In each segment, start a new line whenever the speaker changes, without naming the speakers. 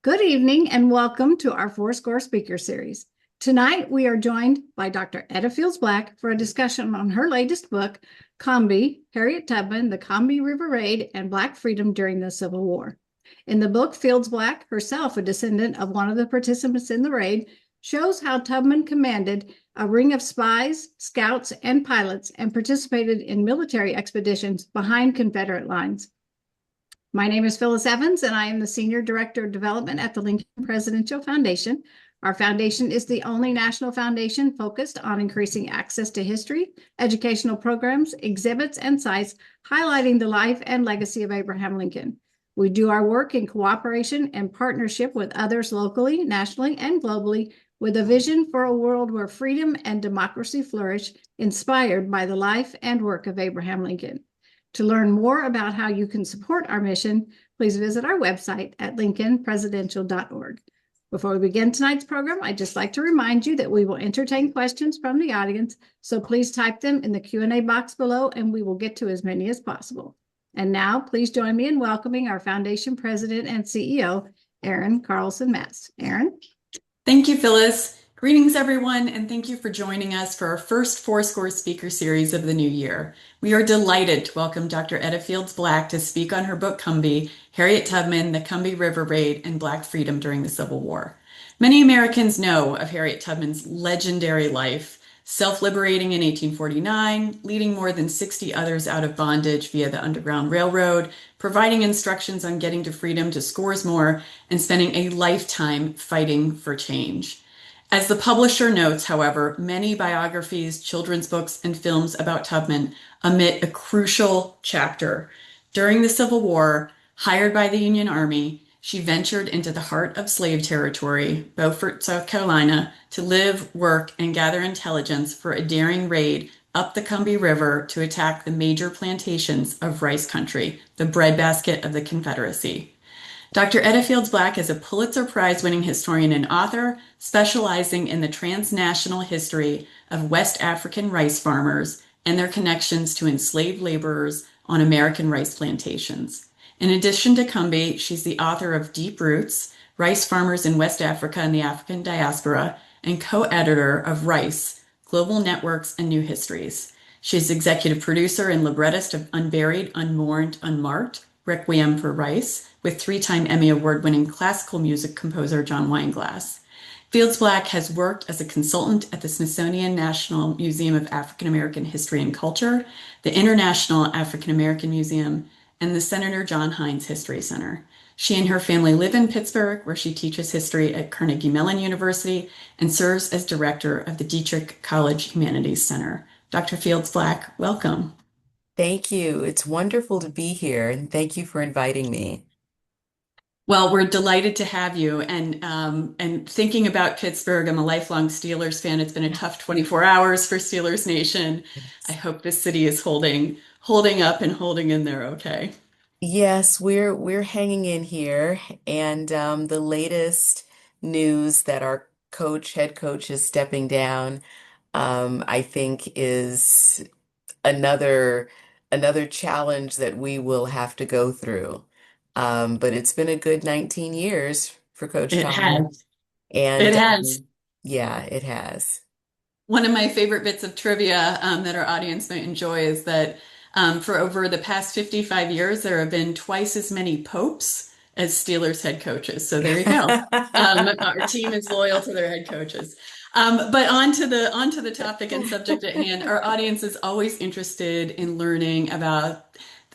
Good evening and welcome to our Fourscore Speaker Series. Tonight we are joined by Dr. Edda Black for a discussion on her latest book, COMBEE, Harriet Tubman, the Combahee River Raid, and Black Freedom During the Civil War. In the book, Fields Black, herself a descendant of one of the participants in the raid, shows how Tubman commanded a ring of spies, scouts, and pilots and participated in military expeditions behind Confederate lines. My name is Phyllis Evans, and I am the Senior Director of Development at the Lincoln Presidential Foundation. Our foundation is the only national foundation focused on increasing access to history, educational programs, exhibits, and sites highlighting the life and legacy of Abraham Lincoln. We do our work in cooperation and partnership with others locally, nationally, and globally, with a vision for a world where freedom and democracy flourish, inspired by the life and work of Abraham Lincoln. To learn more about how you can support our mission, please visit our website at lincolnpresidential.org. Before we begin tonight's program, I'd just like to remind you that we will entertain questions from the audience, so please type them in the Q&A box below and we will get to as many as possible. And now, please join me in welcoming our Foundation President and CEO, Erin Carlson-Mast. Erin?
Thank you, Phyllis. Greetings, everyone, and thank you for joining us for our first Fourscore Speaker Series of the new year. We are delighted to welcome Dr. Edda Black to speak on her book, COMBEE, Harriet Tubman, the Combahee River Raid, and Black Freedom During the Civil War. Many Americans know of Harriet Tubman's legendary life, self-liberating in 1849, leading more than 60 others out of bondage via the Underground Railroad, providing instructions on getting to freedom to scores more, and spending a lifetime fighting for change. As the publisher notes, however, many biographies, children's books, and films about Tubman omit a crucial chapter. During the Civil War, hired by the Union Army, she ventured into the heart of slave territory, Beaufort, South Carolina, to live, work, and gather intelligence for a daring raid up the Combahee River to attack the major plantations of rice country, the breadbasket of the Confederacy. Dr. Edda Black is a Pulitzer Prize-winning historian and author, specializing in the transnational history of West African rice farmers and their connections to enslaved laborers on American rice plantations. In addition to COMBEE, she's the author of Deep Roots, Rice Farmers in West Africa and the African Diaspora, and co-editor of Rice, Global Networks and New Histories. She's executive producer and librettist of Unburied, Unmourned, Unmarked, Requiem for Rice, with three-time Emmy Award-winning classical music composer John Weinglass. Fields Black has worked as a consultant at the Smithsonian National Museum of African American History and Culture, the International African American Museum, and the Senator John Heinz History Center. She and her family live in Pittsburgh, where she teaches history at Carnegie Mellon University and serves as director of the Dietrich College Humanities Center. Dr. Fields Black, welcome.
Thank you. It's wonderful to be here, and thank you for inviting me.
Well, we're delighted to have you. And thinking about Pittsburgh, I'm a lifelong Steelers fan. It's been a tough 24 hours for Steelers Nation. I hope this city is holding up and holding in there okay.
Yes, we're hanging in here, and the latest news that our head coach, is stepping down, I think is another another challenge that we will have to go through. But it's been a good 19 years for Coach
It
Tomlin,
has. It
and
has.
yeah, it has.
One of my favorite bits of trivia that our audience might enjoy is that for over the past 55 years, there have been twice as many popes as Steelers head coaches. So there you go. Our team is loyal to their head coaches. But on to the topic and subject at hand, our audience is always interested in learning about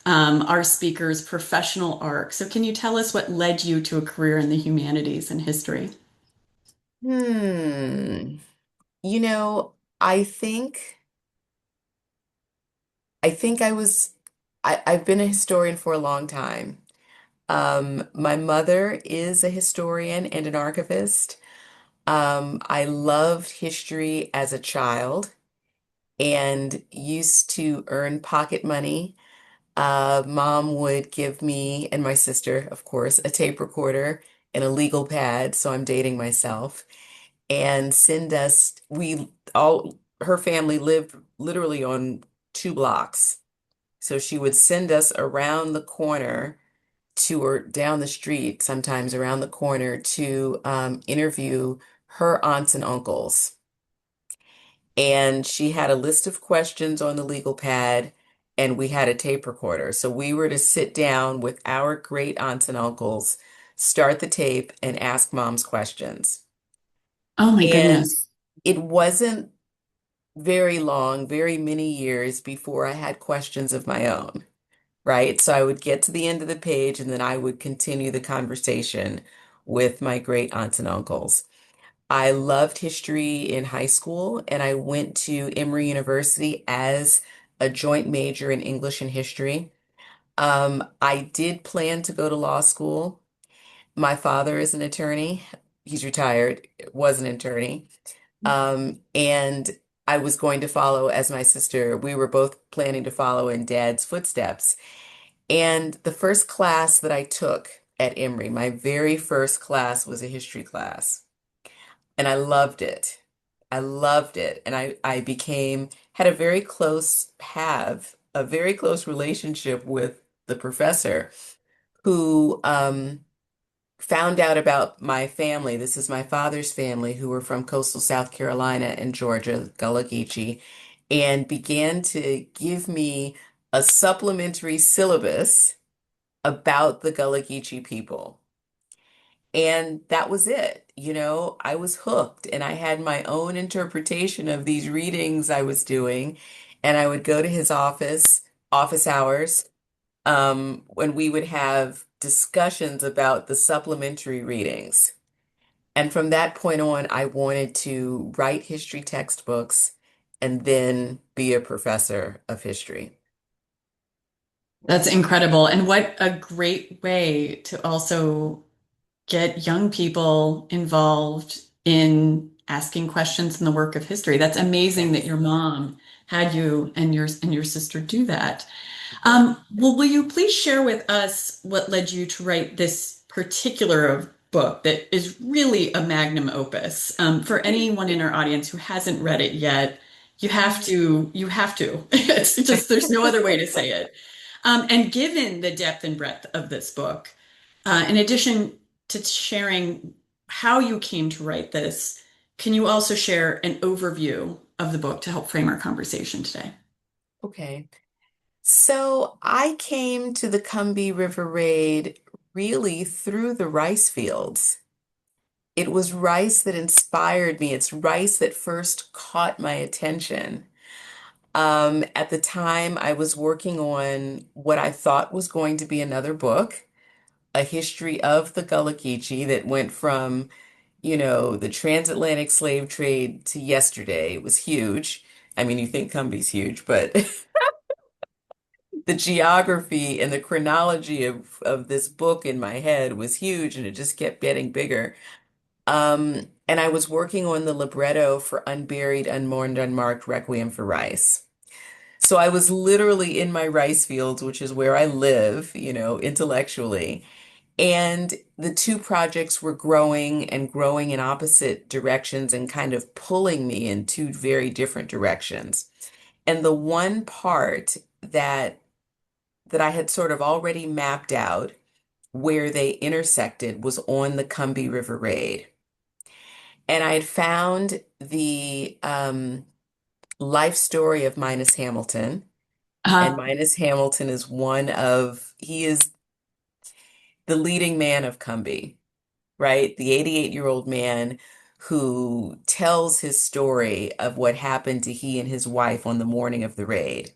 our speaker's professional arc. So can you tell us what led you to a career in the humanities and history?
Hmm. You know, I think I think I've been a historian for a long time. My mother is a historian and an archivist. I loved history as a child and used to earn pocket money. Mom would give me and my sister, of course, a tape recorder and a legal pad, so I'm dating myself, and send us, her family lived literally on 2 blocks. So she would send us around the corner to her down the street, sometimes around the corner, to interview her aunts and uncles. And she had a list of questions on the legal pad, and we had a tape recorder. So we were to sit down with our great aunts and uncles, start the tape, and ask mom's questions.
Oh my
And
goodness.
it wasn't very long, very many years before I had questions of my own, right? So I would get to the end of the page and then I would continue the conversation with my great aunts and uncles. I loved history in high school and I went to Emory University as a joint major in English and history. I did plan to go to law school. My father is an attorney. He's retired, was an attorney. And I was going to follow as my sister. We were both planning to follow in dad's footsteps. And the first class that I took at Emory, my very first class was a history class. And I loved it. I loved it. And I had a very have a very close relationship with the professor who found out about my family. This is my father's family, who were from coastal South Carolina and Georgia, Gullah Geechee, and began to give me a supplementary syllabus about the Gullah Geechee people. And that was it. I was hooked and I had my own interpretation of these readings I was doing. And I would go to his office hours, when we would have discussions about the supplementary readings. And from that point on, I wanted to write history textbooks and then be a professor of history.
That's incredible. And what a great way to also get young people involved in asking questions in the work of history. That's amazing that
Yes.
your mom had you and your sister do that. Well, will you please share with us what led you to write this particular book that is really a magnum opus? For anyone in our audience who hasn't read it yet, you have to. It's just, there's no other way to say it. And given the depth and breadth of this book, in addition to sharing how you came to write this, can you also share an overview of the book to help frame our conversation today?
Okay. So I came to the Combahee River Raid really through the rice fields. It was rice that inspired me. It's rice that first caught my attention. At the time, I was working on what I thought was going to be another book, a history of the Gullah Geechee that went from, the transatlantic slave trade to yesterday. It was huge. I mean, you think Cumbee's huge, but the geography and the chronology of this book in my head was huge and it just kept getting bigger. And I was working on the libretto for Unburied, Unmourned, Unmarked Requiem for Rice. So I was literally in my rice fields, which is where I live, intellectually. And the two projects were growing and growing in opposite directions and kind of pulling me in two very different directions. And the one part that I had sort of already mapped out where they intersected was on the Combahee River Raid. And I had found the life story of Minus Hamilton. And
Uh,
Minus Hamilton he is the leading man of Combahee, right? The 88-year-old man who tells his story of what happened to he and his wife on the morning of the raid,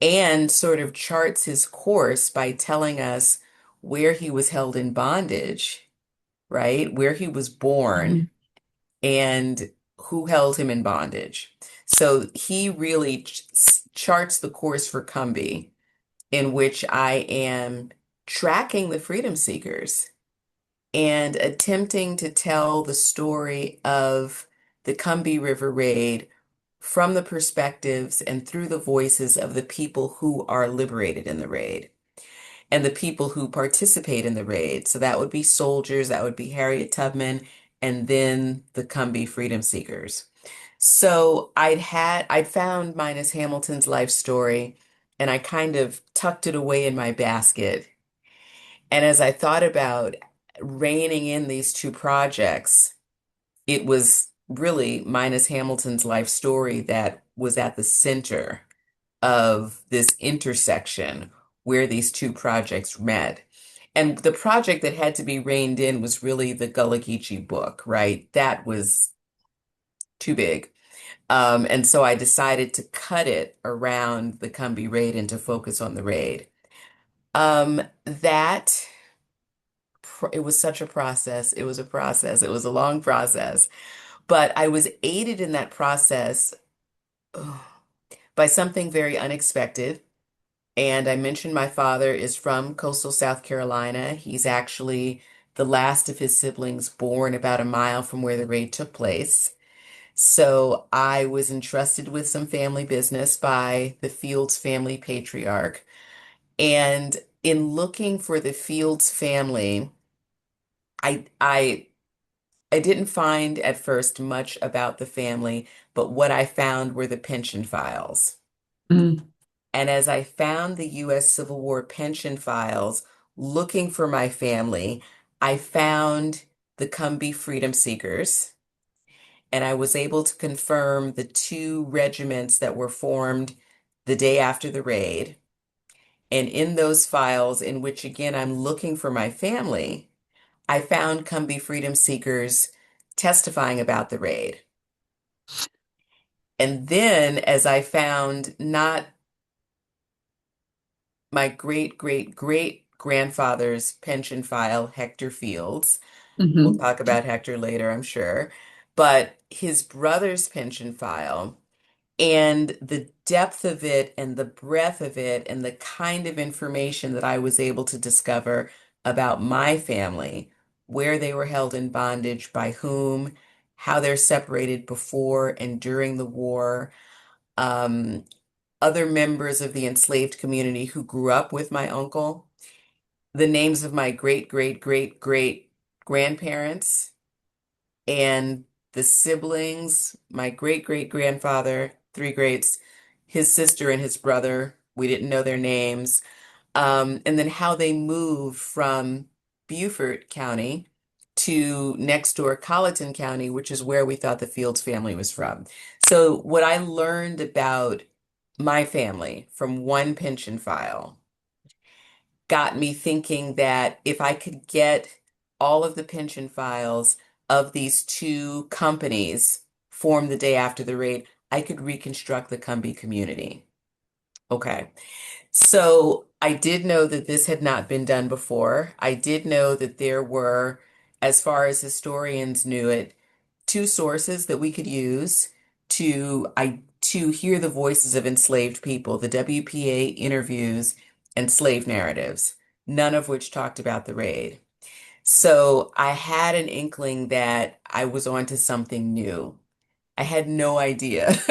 and sort of charts his course by telling us where he was held in bondage, right? Where he was born
mhm.
and who held him in bondage. So he really charts the course for Combahee, in which I am tracking the freedom seekers and attempting to tell the story of the Combahee River Raid from the perspectives and through the voices of the people who are liberated in the raid and the people who participate in the raid. So that would be soldiers, that would be Harriet Tubman, and then the Combahee freedom seekers. So I'd found Minus Hamilton's life story and I kind of tucked it away in my basket. And as I thought about reining in these two projects, it was really Minus Hamilton's life story that was at the center of this intersection where these two projects met. And the project that had to be reined in was really the Gullah Geechee book, right? That was too big. And so I decided to cut it around the Combahee Raid and to focus on the raid. That it was such a process. It was a process. It was a long process. But I was aided in that process by something very unexpected. And I mentioned my father is from coastal South Carolina. He's actually the last of his siblings born about a mile from where the raid took place. So I was entrusted with some family business by the Fields family patriarch. And in looking for the Fields family, I I I didn't find at first much about the family, but what I found were the pension files.
Mm.
And as I found the U.S. Civil War pension files looking for my family, I found the Combahee Freedom Seekers, and I was able to confirm the two regiments that were formed the day after the raid. And in those files, in which again I'm looking for my family, I found Combahee Freedom Seekers testifying about the raid. And then, as I found not my great great great grandfather's pension file, Hector Fields, we'll
Hmm.
talk about Hector later, I'm sure, but his brother's pension file, and the depth of it and the breadth of it and the kind of information that I was able to discover about my family, where they were held in bondage, by whom, how they're separated before and during the war, um, other members of the enslaved community who grew up with my uncle, the names of my great great great great grandparents, and the siblings, my great great grandfather, three greats, his sister and his brother. We didn't know their names. And then how they moved from Beaufort County to next door Colleton County, which is where we thought the Fields family was from. So what I learned about my family from one pension file got me thinking that if I could get all of the pension files of these two companies formed the day after the raid, I could reconstruct the Combahee community. Okay. So I did know that this had not been done before. I did know that there were, as far as historians knew it, two sources that we could use to hear the voices of enslaved people, the WPA interviews and slave narratives, none of which talked about the raid. So I had an inkling that I was onto something new. I had no idea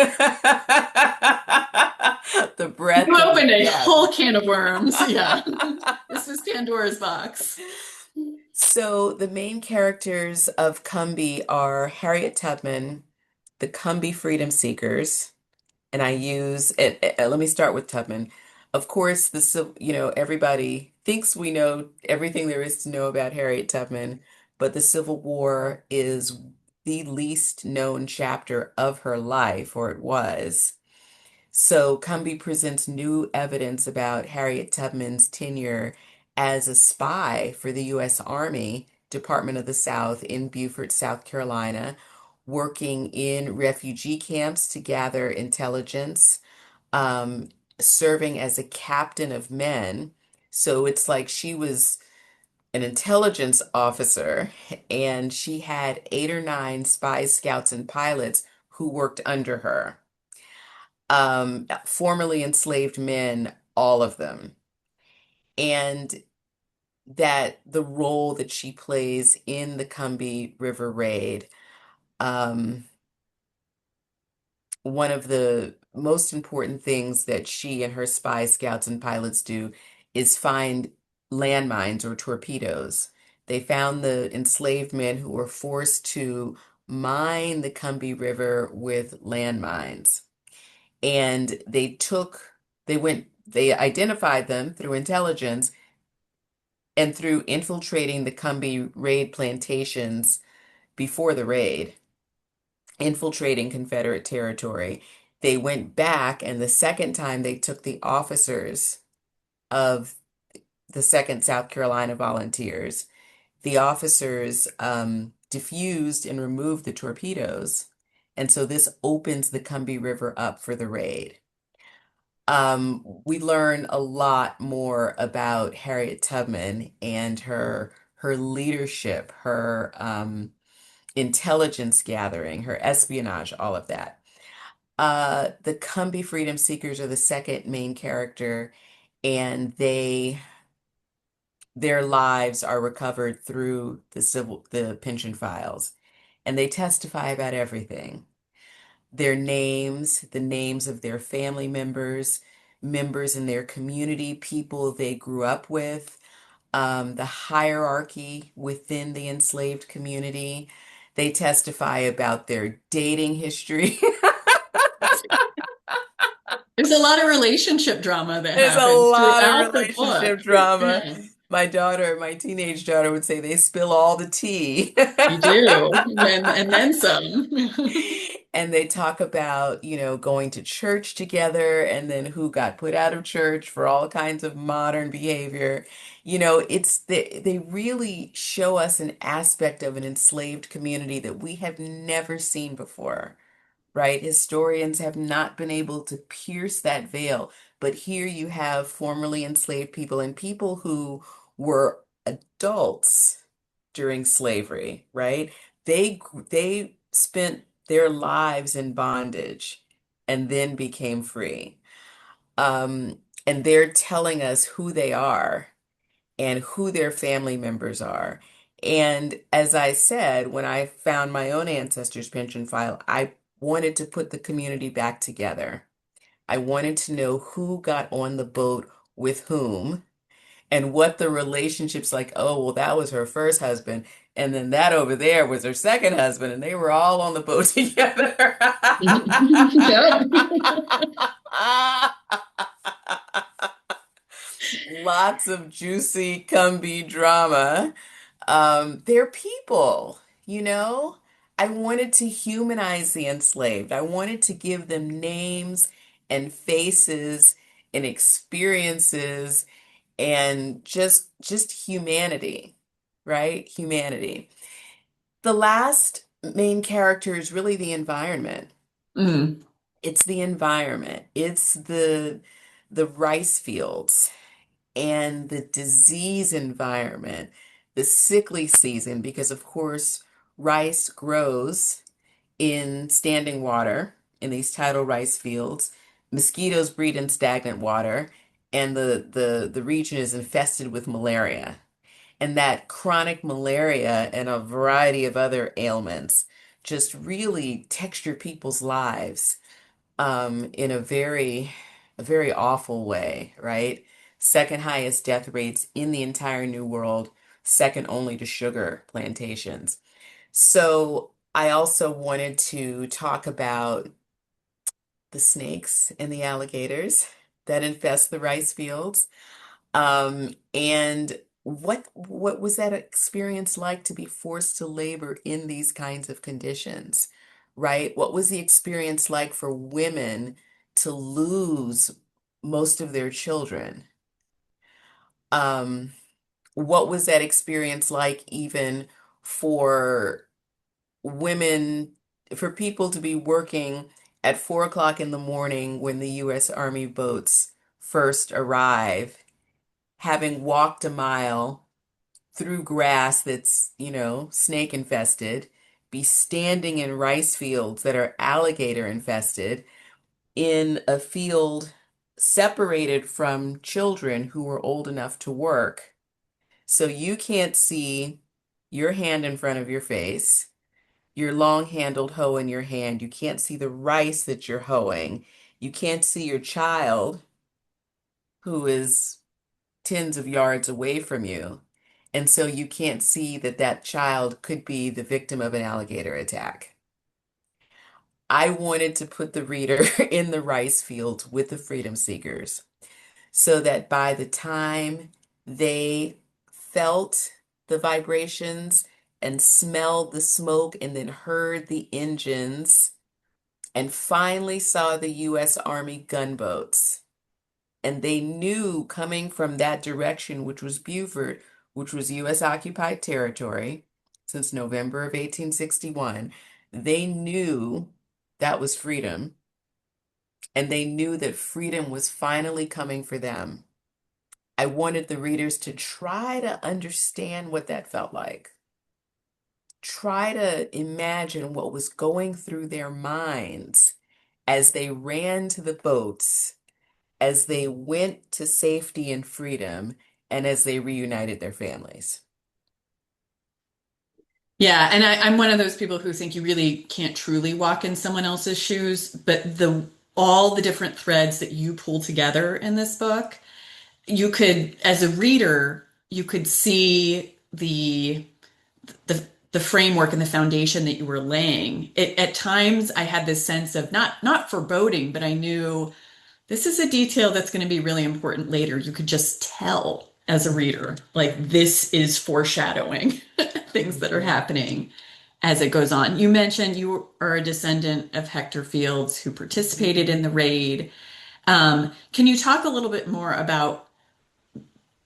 the breadth
You
and the
opened a
depth.
whole can of worms. Yeah. This is Pandora's box.
So the main characters of Combee are Harriet Tubman, the Combee Freedom Seekers, and I use it. Let me start with Tubman. Of course, everybody thinks we know everything there is to know about Harriet Tubman, but the Civil War is the least known chapter of her life, or it was. So Combee presents new evidence about Harriet Tubman's tenure as a spy for the U.S. Army, Department of the South in Beaufort, South Carolina, working in refugee camps to gather intelligence, um, serving as a captain of men. So it's like she was an intelligence officer, and she had 8 or 9 spies, scouts, and pilots who worked under her, formerly enslaved men, all of them. And that the role that she plays in the Combahee River Raid, um, one of the most important things that she and her spies, scouts, and pilots do is find landmines or torpedoes. They found the enslaved men who were forced to mine the Combahee River with landmines. And they identified them through intelligence And through infiltrating the Combahee Raid plantations before the raid, infiltrating Confederate territory, they went back, and the second time they took the officers of the 2nd South Carolina Volunteers. The officers diffused and removed the torpedoes. And so this opens the Combahee River up for the raid. We learn a lot more about Harriet Tubman and her leadership, her intelligence gathering, her espionage, all of that. The Combahee Freedom Seekers are the second main character, and their lives are recovered through the pension files, and they testify about everything. Their names, the names of their family members, members in their community, people they grew up with, the hierarchy within the enslaved community. They testify about their dating history.
There's a lot of relationship drama that
There's a
happens
lot of
throughout the book.
relationship drama.
Yeah,
My teenage daughter would say they spill all the tea.
you do. And then some.
And they talk about, going to church together and then who got put out of church for all kinds of modern behavior. They really show us an aspect of an enslaved community that we have never seen before, right? Historians have not been able to pierce that veil. But here you have formerly enslaved people and people who were adults during slavery, right? They spent their lives in bondage and then became free. And they're telling us who they are and who their family members are. And as I said, when I found my own ancestors' pension file, I wanted to put the community back together. I wanted to know who got on the boat with whom and what the relationship's like. Oh, well, that was her first husband. And then that over there was her second husband, and they were all on the boat together.
Yep.
Lots of juicy Combee drama. They're people, you know? I wanted to humanize the enslaved. I wanted to give them names and faces and experiences and just humanity, right? Humanity. The last main character is really the environment.
Mm.
It's the environment. It's the rice fields and the disease environment, the sickly season, because of course rice grows in standing water in these tidal rice fields. Mosquitoes breed in stagnant water, and the region is infested with malaria. And that chronic malaria and a variety of other ailments just really texture people's lives in a very awful way, right? Second highest death rates in the entire New World, second only to sugar plantations. So I also wanted to talk about the snakes and the alligators that infest the rice fields. And what was that experience like to be forced to labor in these kinds of conditions, right? What was the experience like for women to lose most of their children? Um, what was that experience like even for women, for people to be working at 4 o'clock in the morning when the U.S. Army boats first arrive, having walked a mile through grass that's, snake infested, be standing in rice fields that are alligator infested, in a field separated from children who were old enough to work. So you can't see your hand in front of your face, your long-handled hoe in your hand. You can't see the rice that you're hoeing. You can't see your child who is tens of yards away from you. And so you can't see that that child could be the victim of an alligator attack. I wanted to put the reader in the rice fields with the freedom seekers so that by the time they felt the vibrations and smelled the smoke and then heard the engines and finally saw the U.S. Army gunboats. And they knew coming from that direction, which was Beaufort, which was U.S. occupied territory since November of 1861, they knew that was freedom. And they knew that freedom was finally coming for them. I wanted the readers to try to understand what that felt like. Try to imagine what was going through their minds as they ran to the boats, as they went to safety and freedom, and as they reunited their families.
Yeah, and I'm one of those people who think you really can't truly walk in someone else's shoes, but the all the different threads that you pull together in this book, you could, as a reader, you could see the framework and the foundation that you were laying. At times I had this sense of not foreboding, but I knew this is a detail that's going to be really important later. You could just tell as a reader, like this is foreshadowing things that are
Mhm.
happening as it goes on. You mentioned you are a descendant of Hector Fields who participated in the raid. Can you talk a little bit more about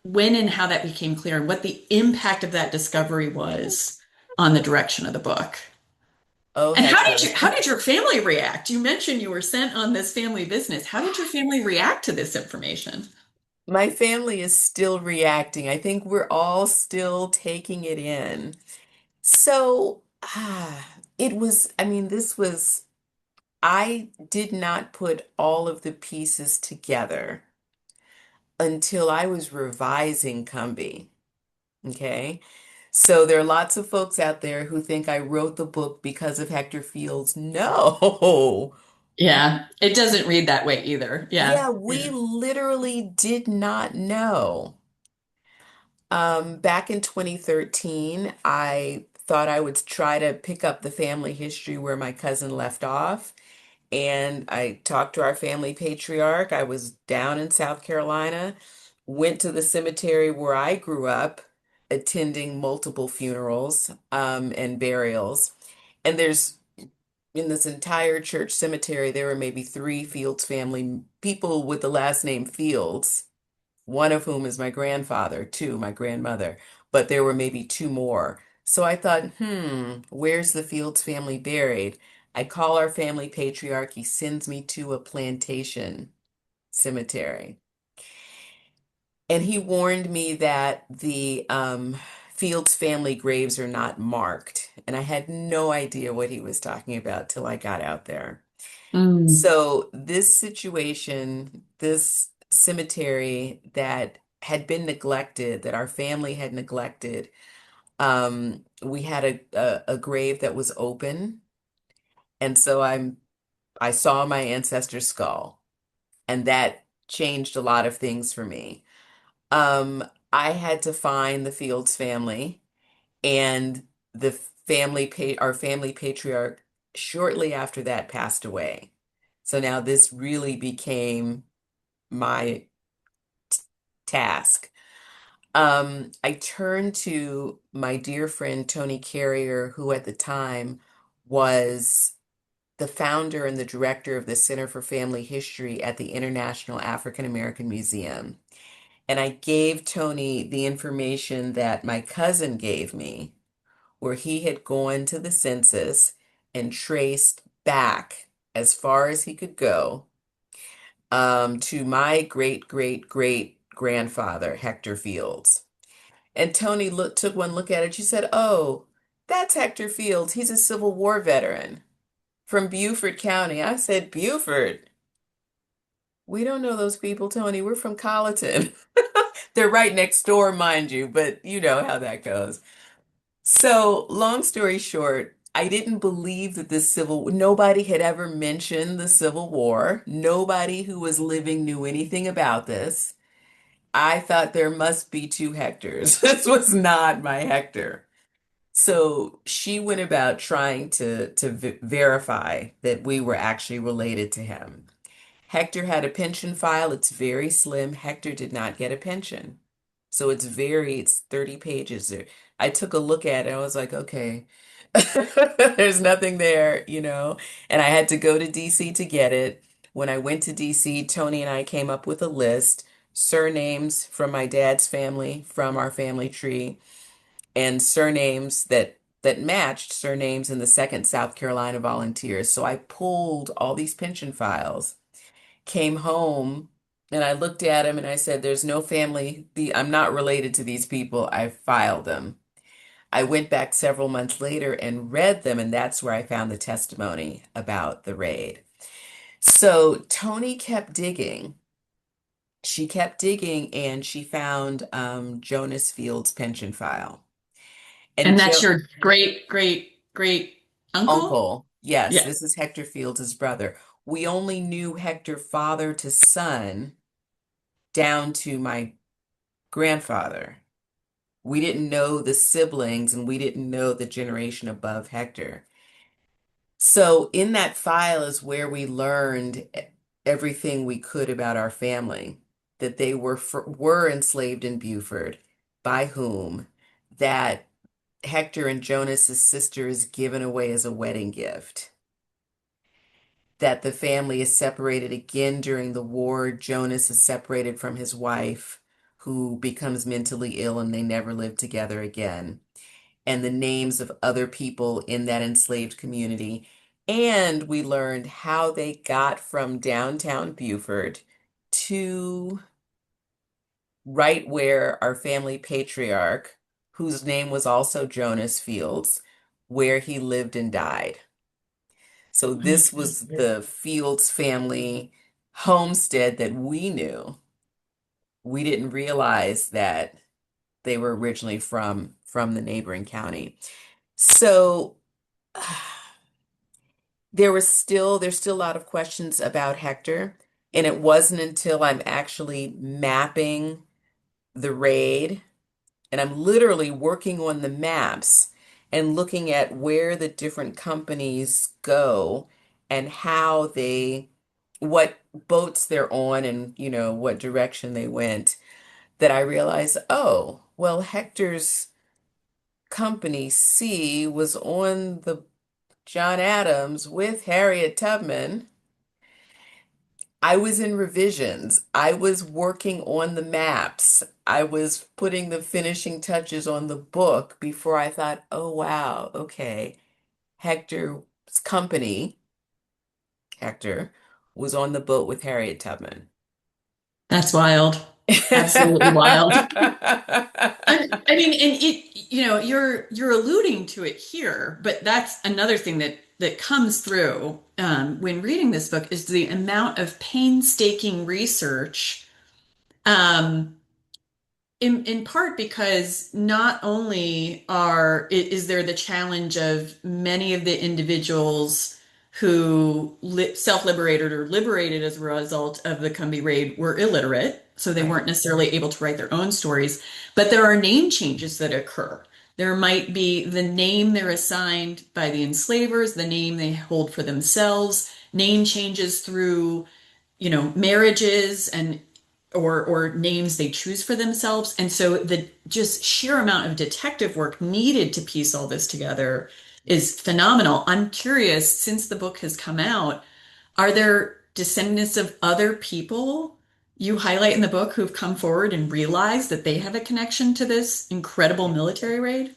when and how that became clear and what the impact of that discovery was on the direction of the book?
Oh,
And
Hector.
how did your family react? You mentioned you were sent on this family business. How did your family react to this information?
My family is still reacting. I think we're all still taking it in. So, it was, I mean, I did not put all of the pieces together until I was revising COMBEE. Okay. So there are lots of folks out there who think I wrote the book because of Hector Fields. No.
Yeah, it doesn't read that way either. Yeah.
Yeah,
Yeah.
we literally did not know. Back in 2013, I thought I would try to pick up the family history where my cousin left off. And I talked to our family patriarch. I was down in South Carolina, went to the cemetery where I grew up, attending multiple funerals, and burials. And in this entire church cemetery, there were maybe three Fields family people with the last name Fields, one of whom is my grandfather, two, my grandmother, but there were maybe two more. So I thought, where's the Fields family buried? I call our family patriarch. He sends me to a plantation cemetery. And he warned me that the Fields family graves are not marked. And I had no idea what he was talking about till I got out there.
Mm.
So this situation, this cemetery that had been neglected, that our family had neglected, we had a grave that was open, and so I saw my ancestor's skull, and that changed a lot of things for me. Um, I had to find the Fields family, and our family patriarch shortly after that passed away. So now this really became my task. I turned to my dear friend Tony Carrier, who at the time was the founder and the director of the Center for Family History at the International African American Museum. And I gave Tony the information that my cousin gave me, where he had gone to the census and traced back as far as he could go, to my great great great grandfather, Hector Fields. And Tony took one look at it. She said, "Oh, that's Hector Fields. He's a Civil War veteran from Beaufort County." I said, "Beaufort? We don't know those people, Tony. We're from Colleton." They're right next door, mind you, but you know how that goes. So, long story short, I didn't believe that nobody had ever mentioned the Civil War. Nobody who was living knew anything about this. I thought there must be two Hectors. This was not my Hector. So she went about trying to verify that we were actually related to him. Hector had a pension file. It's very slim. Hector did not get a pension. So it's 30 pages there. I took a look at it. I was like, okay, there's nothing there. And I had to go to DC to get it. When I went to DC, Tony and I came up with a list, surnames from my dad's family, from our family tree, and surnames that matched surnames in the Second South Carolina Volunteers. So I pulled all these pension files, came home, and I looked at them and I said, "There's no family. I'm not related to these people. I filed them." I went back several months later and read them, and that's where I found the testimony about the raid. So Tony kept digging. She kept digging, and she found Jonas Field's pension file. And
And that's
Joe
your great, great, great uncle?
Uncle, yes,
Yeah.
this is Hector Fields' brother. We only knew Hector father to son down to my grandfather. We didn't know the siblings and we didn't know the generation above Hector. So in that file is where we learned everything we could about our family, that they were enslaved in Beaufort, by whom, that Hector and Jonas's sister is given away as a wedding gift, that the family is separated again during the war. Jonas is separated from his wife, who becomes mentally ill, and they never live together again. And the names of other people in that enslaved community. And we learned how they got from downtown Beaufort to right where our family patriarch, whose name was also Jonas Fields, where he lived and died. So this was the Fields family homestead that we knew. We didn't realize that they were originally from the neighboring county. So there's still a lot of questions about Hector, and it wasn't until I'm actually mapping the raid and I'm literally working on the maps and looking at where the different companies go and what boats they're on and, what direction they went, that I realized, oh, well, Hector's company C was on the John Adams with Harriet Tubman. I was in revisions. I was working on the maps. I was putting the finishing touches on the book before I thought, oh, wow, okay. Hector's company, Hector, was on the boat with Harriet Tubman.
That's wild. Absolutely wild. I mean, and you're alluding to it here, but that's another thing that comes through when reading this book is the amount of painstaking research. Um, in part because not only is there the challenge of many of the individuals who self-liberated or liberated as a result of the Combahee Raid were illiterate, so they
Right.
weren't necessarily able to write their own stories, but there are name changes that occur. There might be the name they're assigned by the enslavers, the name they hold for themselves, name changes through marriages and or names they choose for themselves. And so the just sheer amount of detective work needed to piece all this together is phenomenal. I'm curious, since the book has come out, are there descendants of other people you highlight in the book who've come forward and realized that they have a connection to this incredible military raid?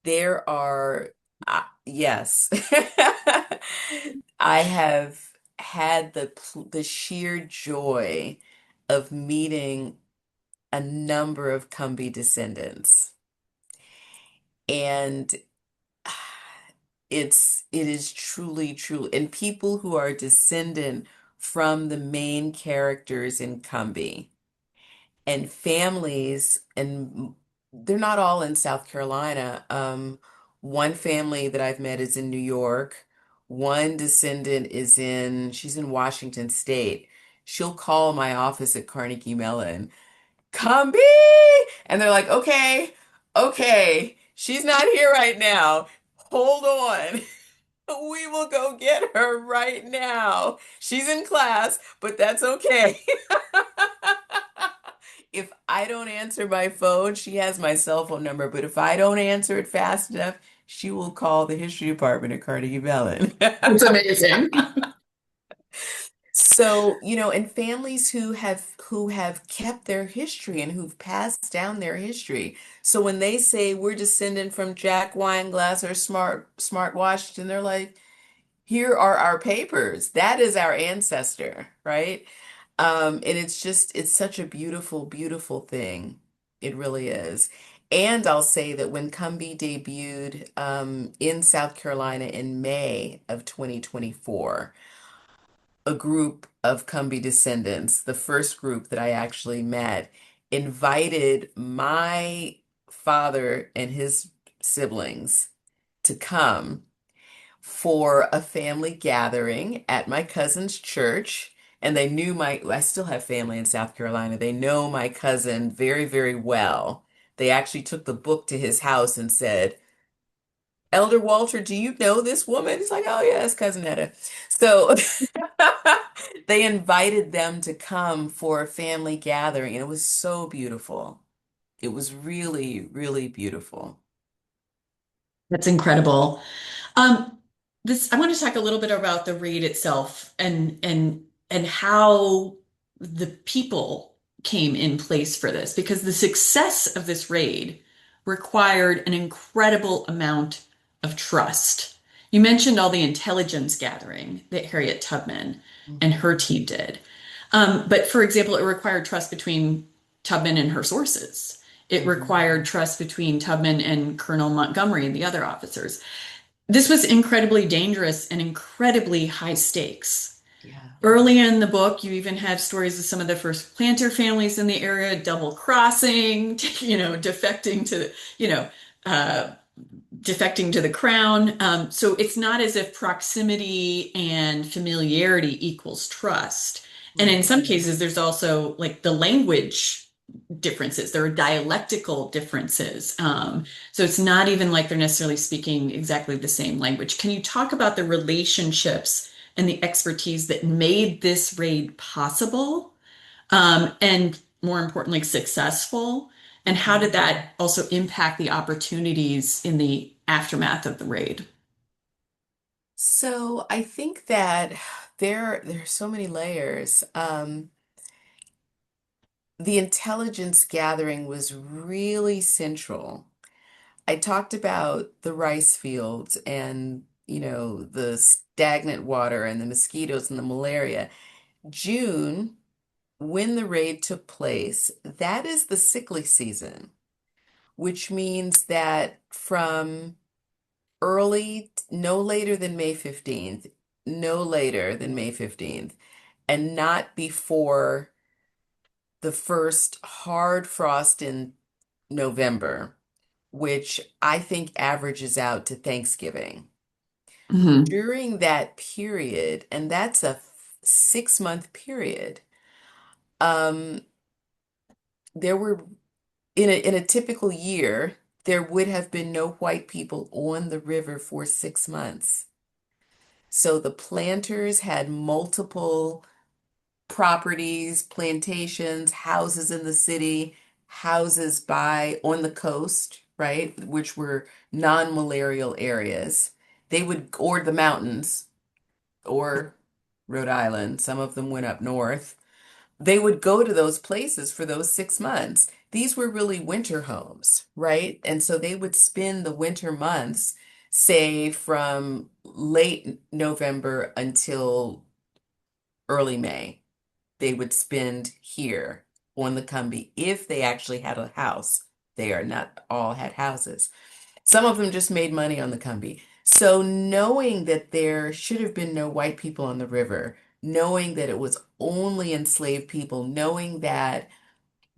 There are, yes. I have had the sheer joy of meeting a number of Combee descendants. And it is truly, truly, and people who are descendant from the main characters in Combee, and families, and they're not all in South Carolina. One family that I've met is in New York. One descendant she's in Washington State. She'll call my office at Carnegie Mellon, "Combee!" And they're like, okay, okay, she's not here right now. Hold on. We will go get her right now. She's in class, but that's okay. If I don't answer my phone, she has my cell phone number, but if I don't answer it fast enough, she will call the history department at Carnegie Mellon.
It's amazing.
So, and families who have kept their history and who've passed down their history. So when they say we're descendant from Jack Weinglass or Smart Washington, they're like, here are our papers. That is our ancestor, right? And it's such a beautiful, beautiful thing. It really is. And I'll say that when COMBEE debuted in South Carolina in May of 2024, a group of COMBEE descendants, the first group that I actually met, invited my father and his siblings to come for a family gathering at my cousin's church. And they knew I still have family in South Carolina. They know my cousin very, very well. They actually took the book to his house and said, Elder Walter, do you know this woman? He's like, oh, yeah, that's Cousin Etta. So they invited them to come for a family gathering, and it was so beautiful. It was really, really beautiful.
That's incredible. Um, I want to talk a little bit about the raid itself and how the people came in place for this, because the success of this raid required an incredible amount of trust. You mentioned all the intelligence gathering that Harriet Tubman and her team did. But for example, it required trust between Tubman and her sources. It
Mhm.
required trust between Tubman and Colonel Montgomery and the other officers. This was incredibly dangerous and incredibly high stakes.
Yeah.
Early in the book, you even have stories of some of the first planter families in the area double crossing, defecting to, you know, uh, defecting to the crown. So it's not as if proximity and familiarity equals trust. And in some
Mhm.
cases, there's also like the language differences. There are dialectical differences. So it's not even like they're necessarily speaking exactly the same language. Can you talk about the relationships and the expertise that made this raid possible, and more importantly, successful? And how did
Mhm.
that also impact the opportunities in the aftermath of the raid?
So I think that there are so many layers. The intelligence gathering was really central. I talked about the rice fields and, the stagnant water and the mosquitoes and the malaria. June, when the raid took place, that is the sickly season, which means that from no later than May 15th, no later than May 15th, and not before the first hard frost in November, which I think averages out to Thanksgiving.
Mhm.
During that period, and that's a 6-month period, um, there were in a typical year, there would have been no white people on the river for 6 months. So the planters had multiple properties, plantations, houses in the city, houses on the coast, right, which were non-malarial areas. Or the mountains, or Rhode Island. Some of them went up north. They would go to those places for those 6 months. These were really winter homes, right? And so they would spend the winter months, say from late November until early May. They would spend here on the Combahee if they actually had a house. They are not all had houses. Some of them just made money on the Combahee. So knowing that there should have been no white people on the river, knowing that it was only enslaved people, knowing that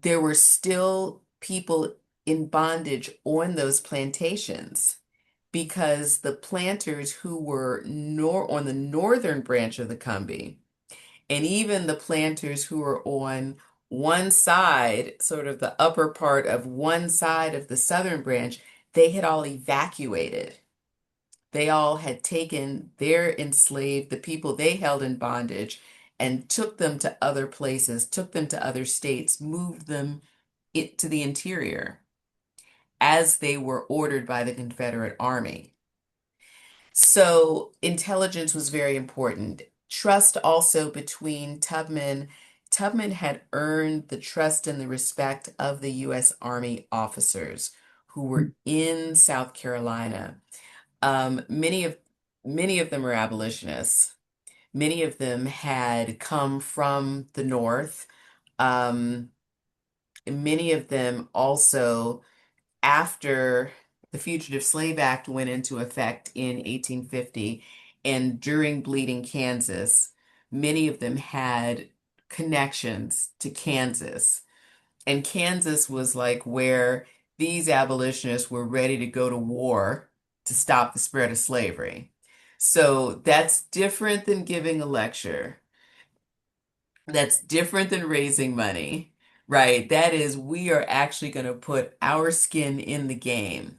there were still people in bondage on those plantations because the planters who were on the northern branch of the Combahee and even the planters who were on one side, sort of the upper part of one side of the southern branch, they had all evacuated. They all had taken the people they held in bondage, and took them to other places, took them to other states, moved them to the interior as they were ordered by the Confederate Army. So intelligence was very important. Trust also between Tubman. Tubman had earned the trust and the respect of the U.S. Army officers who were in South Carolina. Many of them are abolitionists. Many of them had come from the North. Um, Many of them also, after the Fugitive Slave Act went into effect in 1850 and during Bleeding Kansas, many of them had connections to Kansas. And Kansas was like where these abolitionists were ready to go to war to stop the spread of slavery. So that's different than giving a lecture. That's different than raising money, right? That is, we are actually going to put our skin in the game.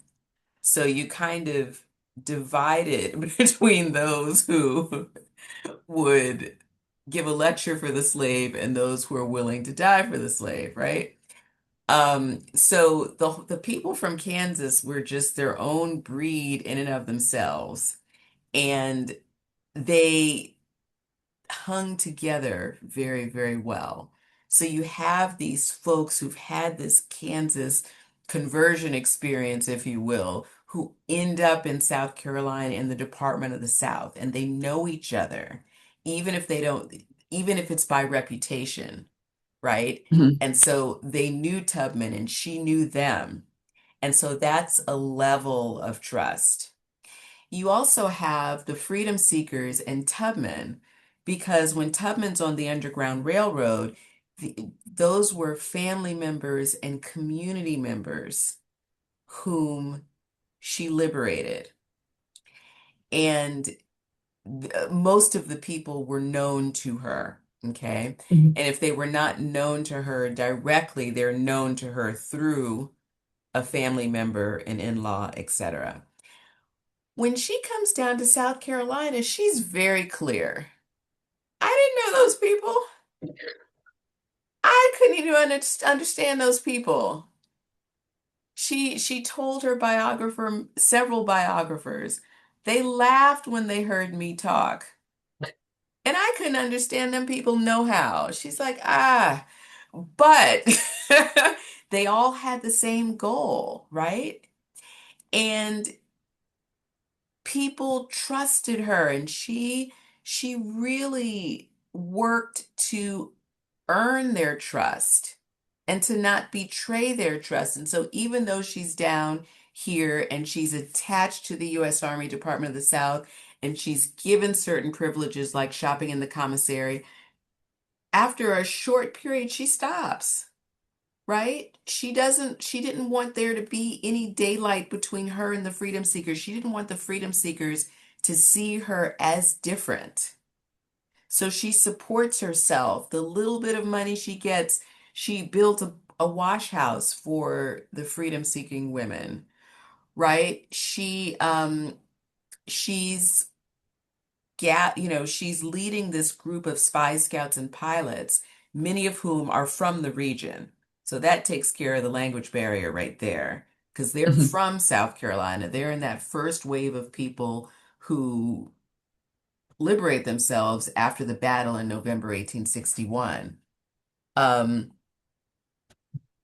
So you kind of divide it between those who would give a lecture for the slave and those who are willing to die for the slave, right? So the people from Kansas were just their own breed in and of themselves, and they hung together very, very well. So you have these folks who've had this Kansas conversion experience, if you will, who end up in South Carolina in the Department of the South, and they know each other, even if they don't, even if it's by reputation, right?
Mhm.
And so they knew Tubman and she knew them. And so that's a level of trust. You also have the freedom seekers and Tubman, because when Tubman's on the Underground Railroad, those were family members and community members whom she liberated. And most of the people were known to her, okay?
Mhm.
And if they were not known to her directly, they're known to her through a family member, an in-law, etc. When she comes down to South Carolina, she's very clear. I didn't know those people. I couldn't even understand those people. She told her biographer, several biographers, they laughed when they heard me talk. And I couldn't understand them people no how. She's like, but they all had the same goal, right? And people trusted her, and she really worked to earn their trust and to not betray their trust. And so even though she's down here and she's attached to the U.S. Army Department of the South and she's given certain privileges like shopping in the commissary, after a short period she stops. Right? She didn't want there to be any daylight between her and the freedom seekers. She didn't want the freedom seekers to see her as different. So she supports herself. The little bit of money she gets, she built a wash house for the freedom seeking women, right? She's she's leading this group of spy scouts and pilots, many of whom are from the region. So that takes care of the language barrier right there, because they're
Mhm.
from South Carolina. They're in that first wave of people who liberate themselves after the battle in November 1861. Um,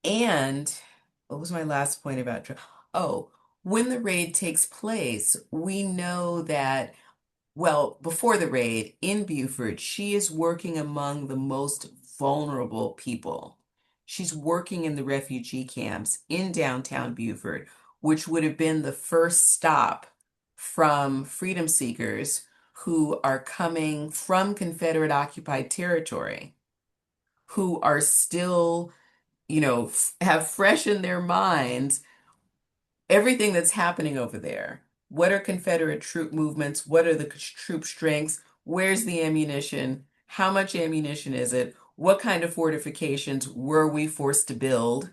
and what was my last point about? Oh, when the raid takes place, we know that. Well, before the raid in Beaufort, she is working among the most vulnerable people. She's working in the refugee camps in downtown Beaufort, which would have been the first stop from freedom seekers who are coming from Confederate occupied territory, who are still, have fresh in their minds everything that's happening over there. What are Confederate troop movements? What are the troop strengths? Where's the ammunition? How much ammunition is it? What kind of fortifications were we forced to build?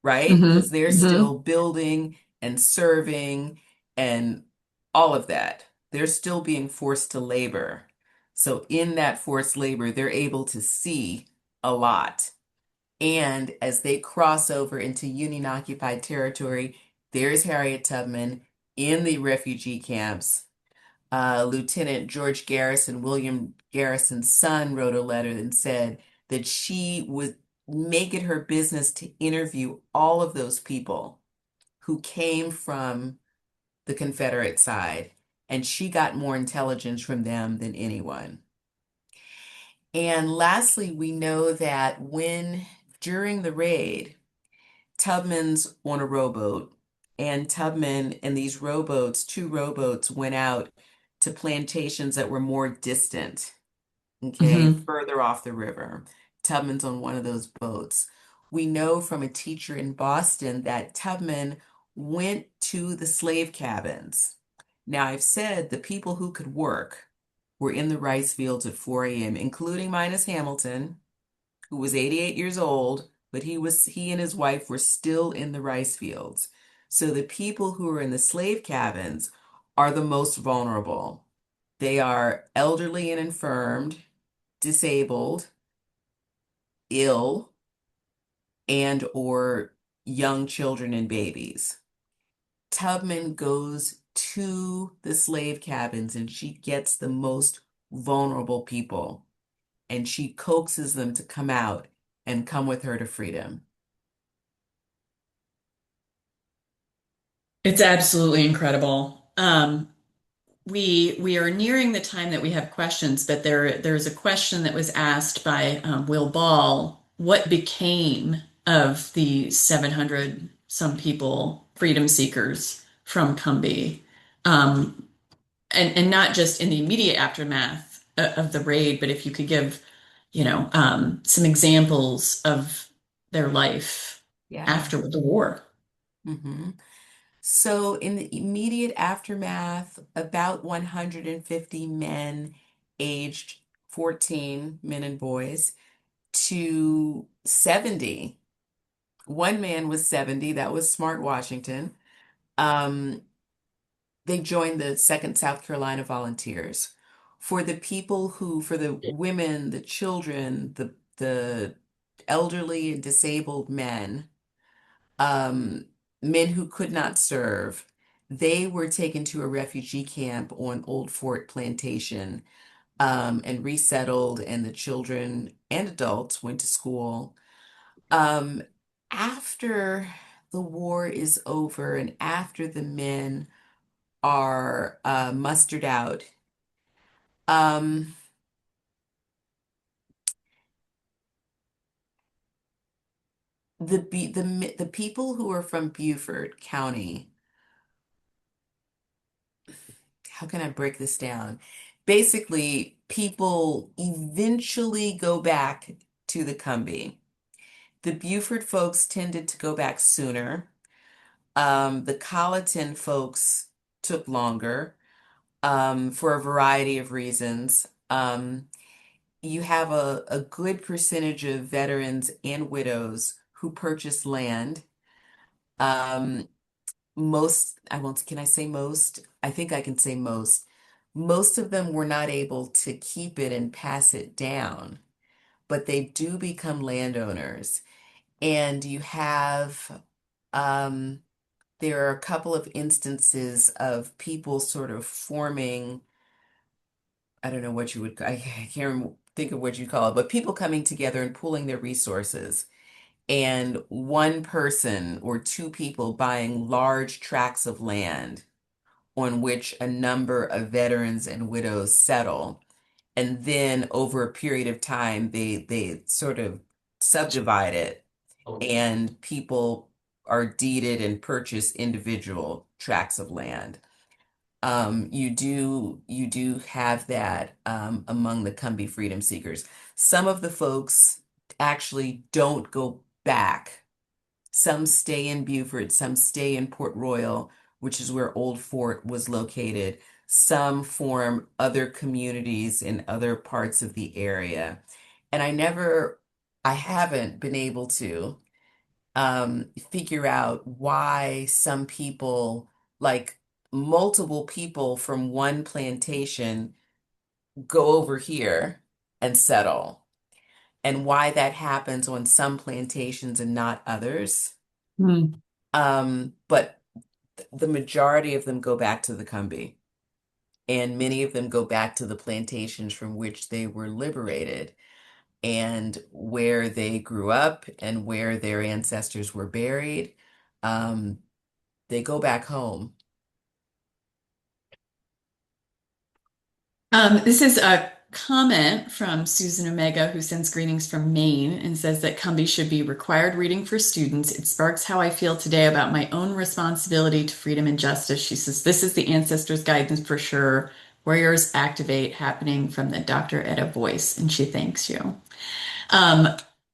Right? Because
Mhm.
they're
Mhm.
still building and serving and all of that. They're still being forced to labor. So in that forced labor, they're able to see a lot. And as they cross over into Union occupied territory, there's Harriet Tubman in the refugee camps. Lieutenant George Garrison, William Garrison's son, wrote a letter and said that she would make it her business to interview all of those people who came from the Confederate side, and she got more intelligence from them than anyone. And lastly, we know that when during the raid, Tubman's on a rowboat, and Tubman and these rowboats, two rowboats, went out to plantations that were more distant, okay,
Hmm.
further off the river. Tubman's on one of those boats. We know from a teacher in Boston that Tubman went to the slave cabins. Now, I've said the people who could work were in the rice fields at 4 a.m., including Minus Hamilton, who was 88 years old, but he and his wife were still in the rice fields. So the people who are in the slave cabins are the most vulnerable. They are elderly and infirmed, disabled, ill, and or young children and babies. Tubman goes to the slave cabins and she gets the most vulnerable people and she coaxes them to come out and come with her to freedom.
It's absolutely incredible. We are nearing the time that we have questions, but there's a question that was asked by Will Ball. What became of the 700 some people, freedom seekers from Combahee? Um, and not just in the immediate aftermath of the raid, but if you could give, some examples of their life
Yeah.
after the war.
hmm So, in the immediate aftermath, about 150 men aged 14, men and boys, to 70. One man was 70, that was Smart Washington. Um, they joined the 2nd South Carolina Volunteers. For the women, the children, the elderly and disabled men, um, men who could not serve, they were taken to a refugee camp on Old Fort Plantation, and resettled, and the children and adults went to school. Um, After the war is over and after the men are mustered out, um, the people who are from Beaufort County, how can I break this down? Basically, people eventually go back to the Combee. The Beaufort folks tended to go back sooner. The Colleton folks took longer, for a variety of reasons. You have a good percentage of veterans and widows who purchase land. Um, I won't, can I say most? I think I can say most. Most of them were not able to keep it and pass it down, but they do become landowners. And you have, um, there are a couple of instances of people sort of forming, I don't know what you would, I can't think of what you call it, but people coming together and pooling their resources. And one person or two people buying large tracts of land on which a number of veterans and widows settle. And then over a period of time, they sort of subdivide it and people are deeded and purchase individual tracts of land. You do have that among the Combee freedom seekers. Some of the folks actually don't go back. Some stay in Beaufort, some stay in Port Royal, which is where Old Fort was located. Some form other communities in other parts of the area. And I haven't been able to figure out why some people, like multiple people from one plantation, go over here and settle, and why that happens on some plantations and not others.
Hmm.
But the majority of them go back to the Combahee, and many of them go back to the plantations from which they were liberated and where they grew up and where their ancestors were buried. Um, they go back home.
This is a comment from Susan Omega, who sends greetings from Maine and says that COMBEE should be required reading for students. It sparks how I feel today about my own responsibility to freedom and justice. She says, this is the ancestors' guidance for sure. Warriors activate happening from the Dr. Edda voice, and she thanks you. Um,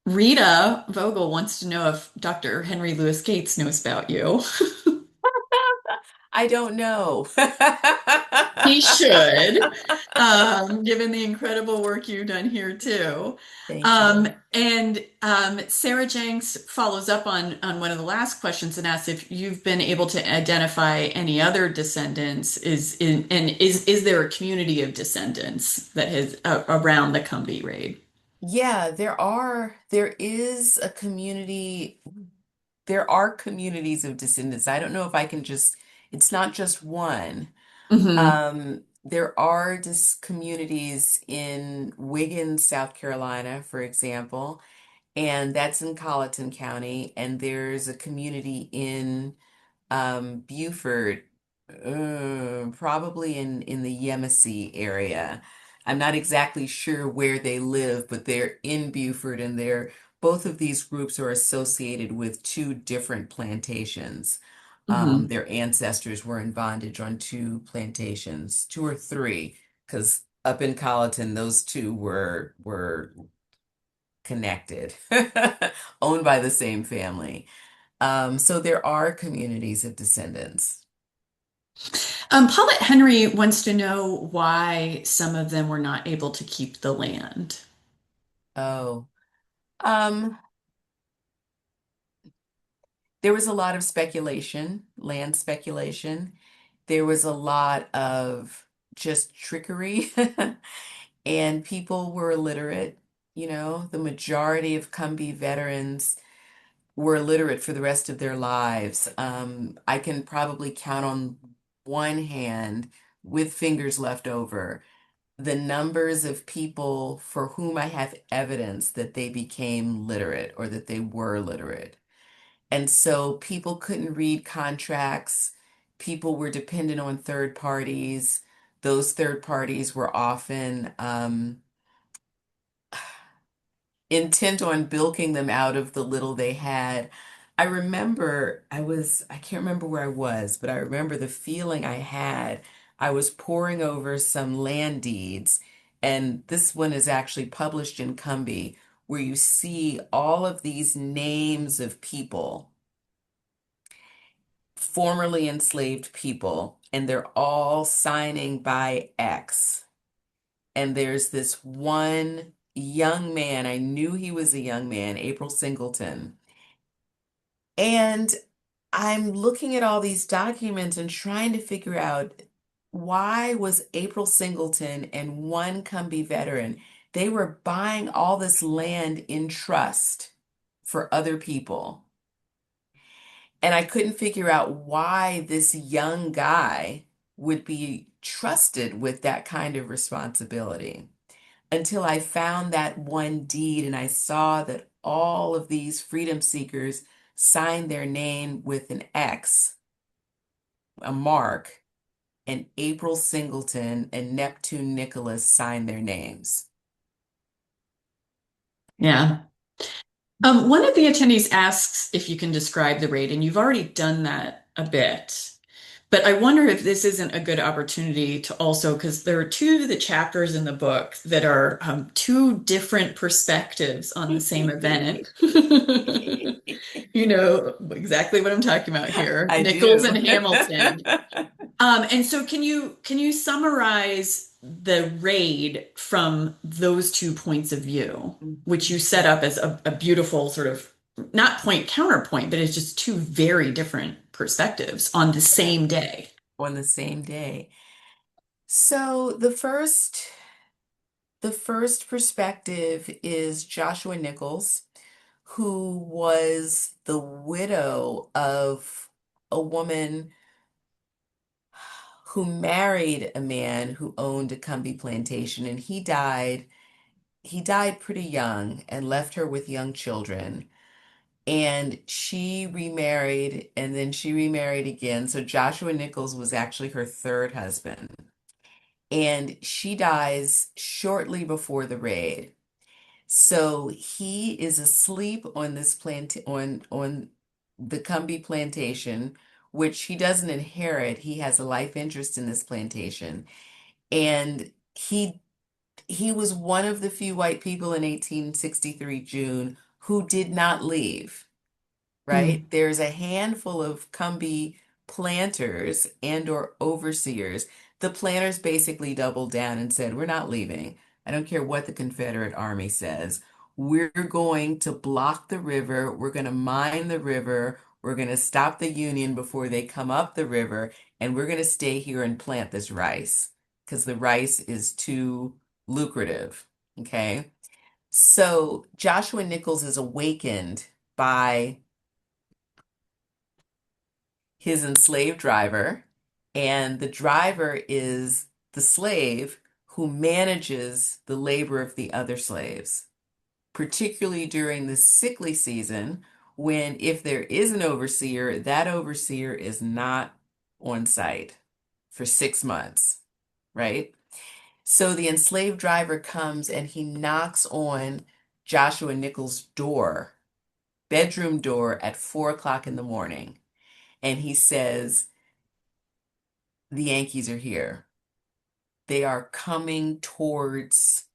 Rita Vogel wants to know if Dr. Henry Louis Gates knows about you.
I don't know.
He should, given the incredible work you've done here too.
Thank you.
Sarah Jenks follows up on one of the last questions and asks if you've been able to identify any other descendants. Is there a community of descendants that has around the Combahee raid?
Yeah, there is a community, there are communities of descendants. I don't know if I can just, it's not just one.
Hmm.
There are dis communities in Wiggins, South Carolina, for example, and that's in Colleton County, and there's a community in Buford, probably in the Yemassee area. I'm not exactly sure where they live, but they're in Buford, and they're both of these groups are associated with two different plantations.
Hmm.
Their ancestors were in bondage on two plantations, two or three, because up in Colleton, those two were connected, owned by the same family. So there are communities of descendants.
Paulette Henry wants to know why some of them were not able to keep the land.
Oh, um, there was a lot of speculation, land speculation. There was a lot of just trickery, and people were illiterate. You know, the majority of Combee veterans were illiterate for the rest of their lives. I can probably count on one hand with fingers left over the numbers of people for whom I have evidence that they became literate or that they were literate. And so people couldn't read contracts. People were dependent on third parties. Those third parties were often intent on bilking them out of the little they had. I remember I can't remember where I was, but I remember the feeling I had. I was poring over some land deeds, and this one is actually published in Combee, where you see all of these names of people, formerly enslaved people, and they're all signing by X. And there's this one young man, I knew he was a young man, April Singleton. And I'm looking at all these documents and trying to figure out why was April Singleton and one Combee veteran, they were buying all this land in trust for other people. And I couldn't figure out why this young guy would be trusted with that kind of responsibility until I found that one deed and I saw that all of these freedom seekers signed their name with an X, a mark, and April Singleton and Neptune Nicholas signed their names.
Yeah. One of the attendees asks if you can describe the raid, and you've already done that a bit. But I wonder if this isn't a good opportunity to also, because there are two of the chapters in the book that are two different perspectives on the same event. You know exactly what I'm talking about here,
I
Nichols and
do.
Hamilton. And so can you summarize the raid from those two points of view, which you set up as a beautiful sort of not point counterpoint, but it's just two very different perspectives on the same day.
On the same day. So the first. The first perspective is Joshua Nichols, who was the widow of a woman who married a man who owned a Combahee plantation, and he died pretty young and left her with young children. And she remarried, and then she remarried again. So Joshua Nichols was actually her third husband. And she dies shortly before the raid. So he is asleep on this on the Combahee plantation, which he doesn't inherit. He has a life interest in this plantation. And he was one of the few white people in 1863 June who did not leave,
Hmm.
right? There's a handful of Combahee planters and or overseers. The planters basically doubled down and said, we're not leaving. I don't care what the Confederate Army says. We're going to block the river. We're going to mine the river. We're going to stop the Union before they come up the river. And we're going to stay here and plant this rice because the rice is too lucrative. Okay. So Joshua Nichols is awakened by his enslaved driver, and the driver is the slave who manages the labor of the other slaves, particularly during the sickly season when, if there is an overseer, that overseer is not on site for 6 months, right? So the enslaved driver comes and he knocks on Joshua Nichols' door, bedroom door at 4 o'clock in the morning. And he says, the Yankees are here. They are coming towards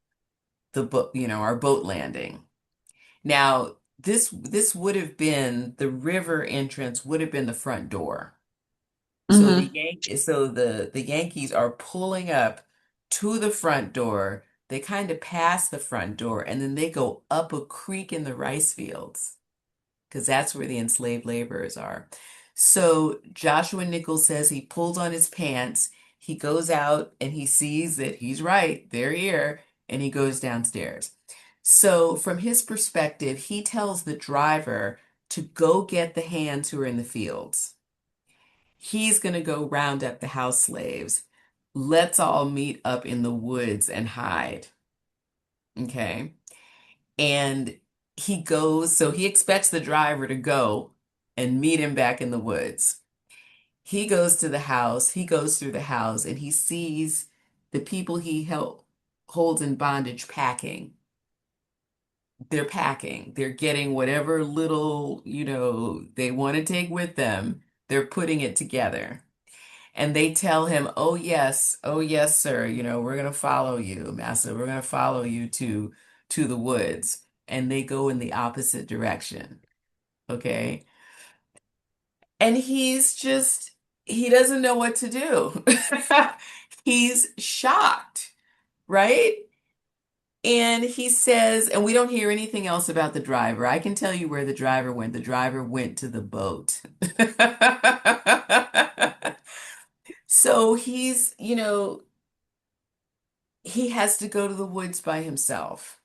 the boat, our boat landing. Now, this would have been the river entrance would have been the front door. So
Hmm.
the Yankees are pulling up to the front door. They kind of pass the front door and then they go up a creek in the rice fields because that's where the enslaved laborers are. So Joshua Nichols says he pulls on his pants, he goes out and he sees that he's right, they're here, and he goes downstairs. So from his perspective, he tells the driver to go get the hands who are in the fields. He's going to go round up the house slaves. Let's all meet up in the woods and hide. Okay. And so he expects the driver to go and meet him back in the woods. He goes to the house, he goes through the house, and he sees the people holds in bondage packing. They're packing. They're getting whatever little, they want to take with them. They're putting it together. And they tell him, oh yes, sir, we're gonna follow you, master. We're gonna follow you to the woods. And they go in the opposite direction. Okay. And he doesn't know what to do. He's shocked, right? And he says, and we don't hear anything else about the driver. I can tell you where the driver went. The driver went to the boat. So he has to go to the woods by himself.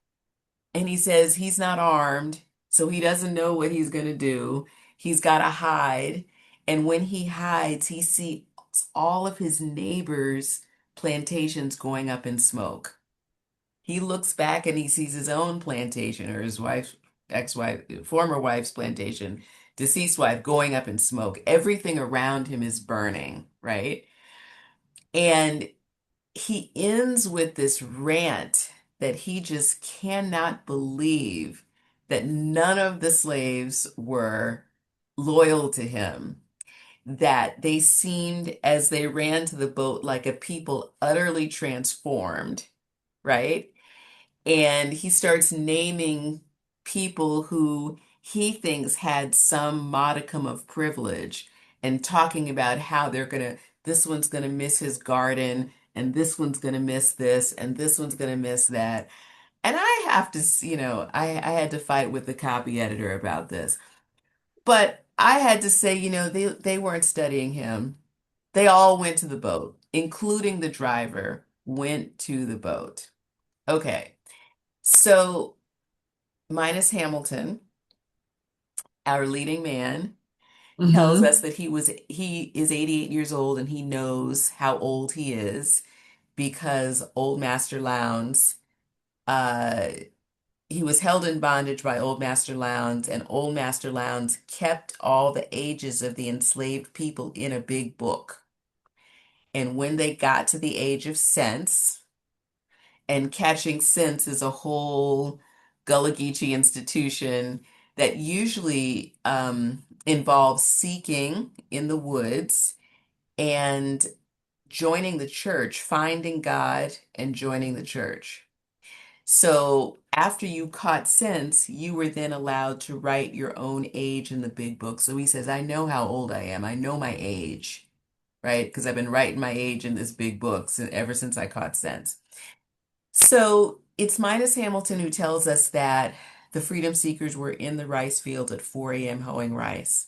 And he says he's not armed, so he doesn't know what he's going to do. He's got to hide. And when he hides, he sees all of his neighbors' plantations going up in smoke. He looks back and he sees his own plantation or his wife's ex-wife, former wife's plantation, deceased wife going up in smoke. Everything around him is burning, right? And he ends with this rant that he just cannot believe that none of the slaves were loyal to him, that they seemed, as they ran to the boat, like a people utterly transformed, right? And he starts naming people who he thinks had some modicum of privilege and talking about how this one's gonna miss his garden, and this one's gonna miss this, and this one's gonna miss that. And I have to, I had to fight with the copy editor about this. But I had to say, they weren't studying him. They all went to the boat, including the driver, went to the boat. Okay. So minus Hamilton, our leading man, tells
Hmm.
us that he is 88 years old and he knows how old he is because Old Master Lowndes, uh, he was held in bondage by Old Master Lowndes, and Old Master Lowndes kept all the ages of the enslaved people in a big book. And when they got to the age of sense, and catching sense is a whole Gullah Geechee institution that usually involves seeking in the woods and joining the church, finding God and joining the church. So after you caught sense, you were then allowed to write your own age in the big book. So he says, I know how old I am. I know my age, right? Because I've been writing my age in this big book ever since I caught sense. So it's Midas Hamilton who tells us that the freedom seekers were in the rice field at 4 a.m. hoeing rice.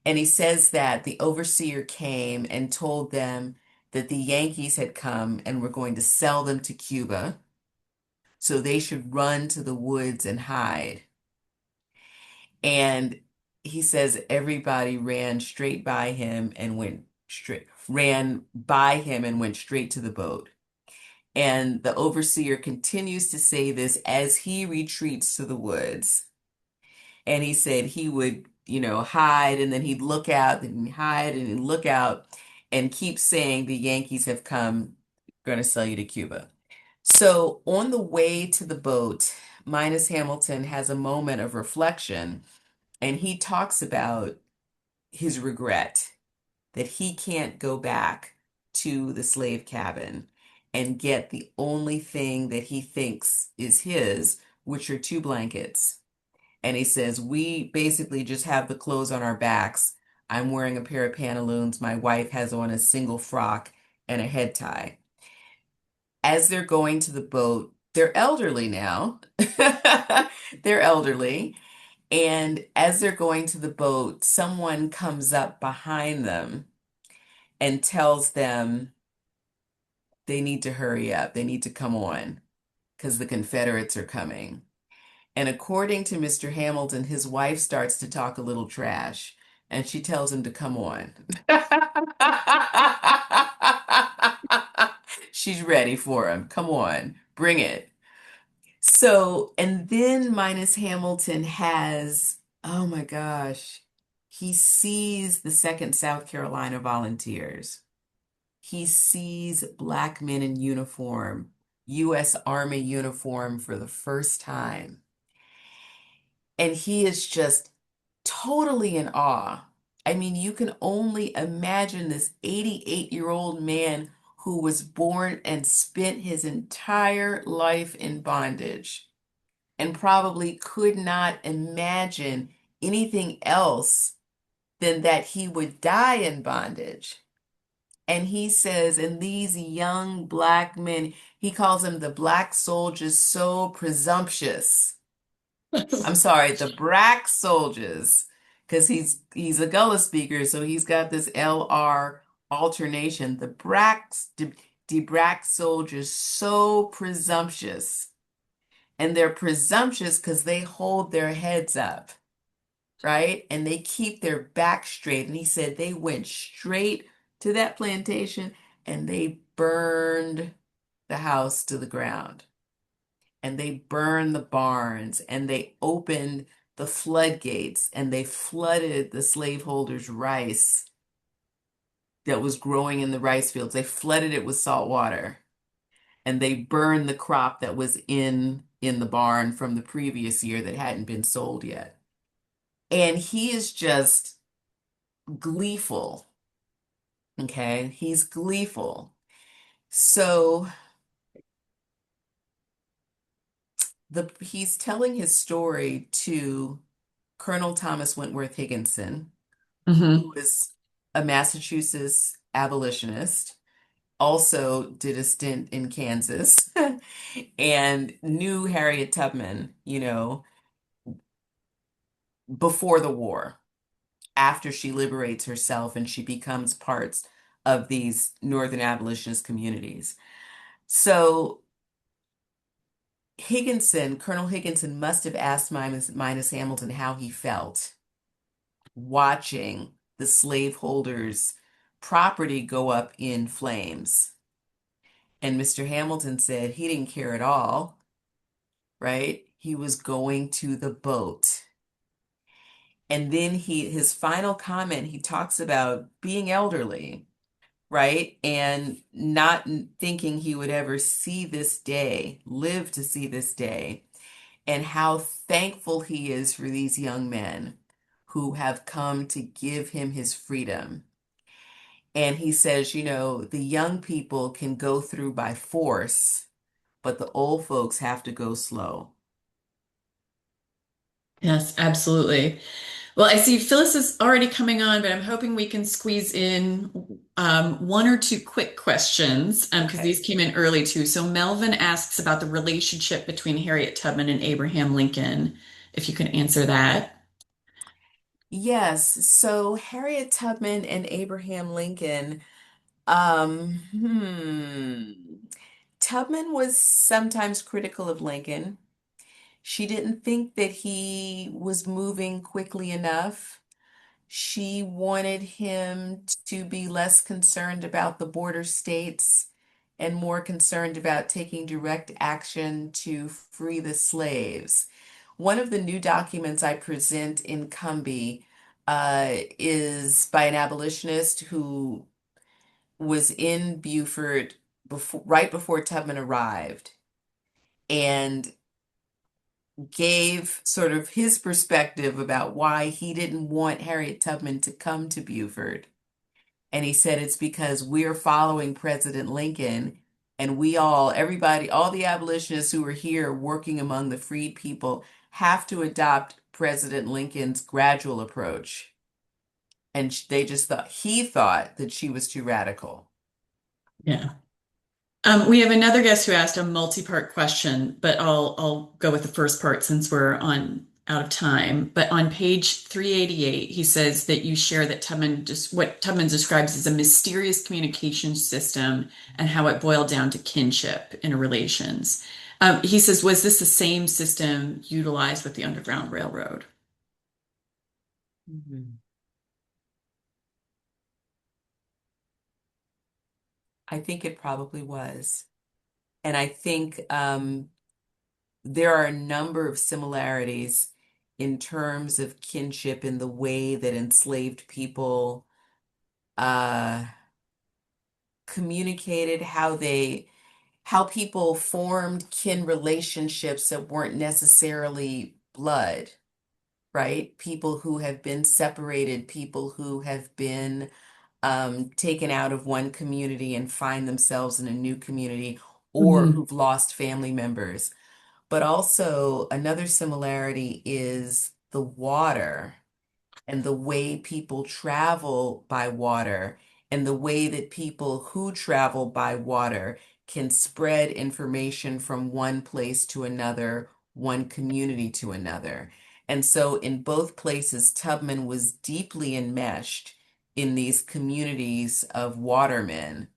And he says that the overseer came and told them that the Yankees had come and were going to sell them to Cuba, so they should run to the woods and hide. And he says everybody ran by him and went straight to the boat. And the overseer continues to say this as he retreats to the woods. And he said he would, hide and then he'd look out and hide and he'd look out and keep saying the Yankees have come, going to sell you to Cuba. So on the way to the boat, Midas Hamilton has a moment of reflection and he talks about his regret that he can't go back to the slave cabin and get the only thing that he thinks is his, which are two blankets. And he says, we basically just have the clothes on our backs. I'm wearing a pair of pantaloons. My wife has on a single frock and a head tie. As they're going to the boat, they're elderly now. They're elderly. And as they're going to the boat, someone comes up behind them and tells them they need to hurry up. They need to come on because the Confederates are coming. And according to Mr. Hamilton, his wife starts to talk a little trash and she tells him to come on. She's ready for him. Come on, bring it. So, and then Minus Hamilton has, oh my gosh, he sees the 2nd South Carolina Volunteers. He sees black men in uniform, U.S. Army uniform for the first time. And he is just totally in awe. I mean, you can only imagine this 88-year-old man who was born and spent his entire life in bondage and probably could not imagine anything else than that he would die in bondage. And he says, and these young black men, he calls them the black soldiers, so presumptuous. I'm sorry, the Brack soldiers, because he's a Gullah speaker, so he's got this LR alternation. The Brack soldiers, so presumptuous. And they're presumptuous because they hold their heads up, right? And they keep their back straight. And he said they went straight to that plantation and they burned the house to the ground. And they burned the barns and they opened the floodgates and they flooded the slaveholders' rice that was growing in the rice fields. They flooded it with salt water and they burned the crop that was in the barn from the previous year that hadn't been sold yet. And he is just gleeful. Okay, he's gleeful. So he's telling his story to Colonel Thomas Wentworth Higginson, who
Hmm.
was a Massachusetts abolitionist, also did a stint in Kansas, and knew Harriet Tubman, before the war, after she liberates herself and she becomes parts of these Northern abolitionist communities. So Colonel Higginson must have asked Minus Hamilton how he felt watching the slaveholders' property go up in flames. And Mr. Hamilton said he didn't care at all, right? He was going to the boat. And then his final comment, he talks about being elderly, right? And not thinking he would ever see this day, live to see this day, and how thankful he is for these young men who have come to give him his freedom. And he says, the young people can go through by force, but the old folks have to go slow.
Yes, absolutely. Well, I see Phyllis is already coming on, but I'm hoping we can squeeze in one or two quick questions because
Okay.
these came in early too. So Melvin asks about the relationship between Harriet Tubman and Abraham Lincoln, if you can answer that.
Yes. So Harriet Tubman and Abraham Lincoln, Tubman was sometimes critical of Lincoln. She didn't think that he was moving quickly enough. She wanted him to be less concerned about the border states and more concerned about taking direct action to free the slaves. One of the new documents I present in COMBEE is by an abolitionist who was in Beaufort right before Tubman arrived and gave sort of his perspective about why he didn't want Harriet Tubman to come to Beaufort. And he said it's because we're following President Lincoln and everybody, all the abolitionists who are here working among the freed people have to adopt President Lincoln's gradual approach. And he thought that she was too radical.
Yeah. We have another guest who asked a multi-part question, but I'll go with the first part since we're on out of time. But on page 388, he says that you share that what Tubman describes as a mysterious communication system and how it boiled down to kinship interrelations. He says, was this the same system utilized with the Underground Railroad?
Mhm. I think it probably was. And I think there are a number of similarities in terms of kinship in the way that enslaved people uh, communicated, how people formed kin relationships that weren't necessarily blood, right? People who have been separated, people who have been taken out of one community and find themselves in a new community, or
Mhm.
who've lost family members. But also, another similarity is the water and the way people travel by water and the way that people who travel by water can spread information from one place to another, one community to another. And so, in both places, Tubman was deeply enmeshed in these communities of watermen,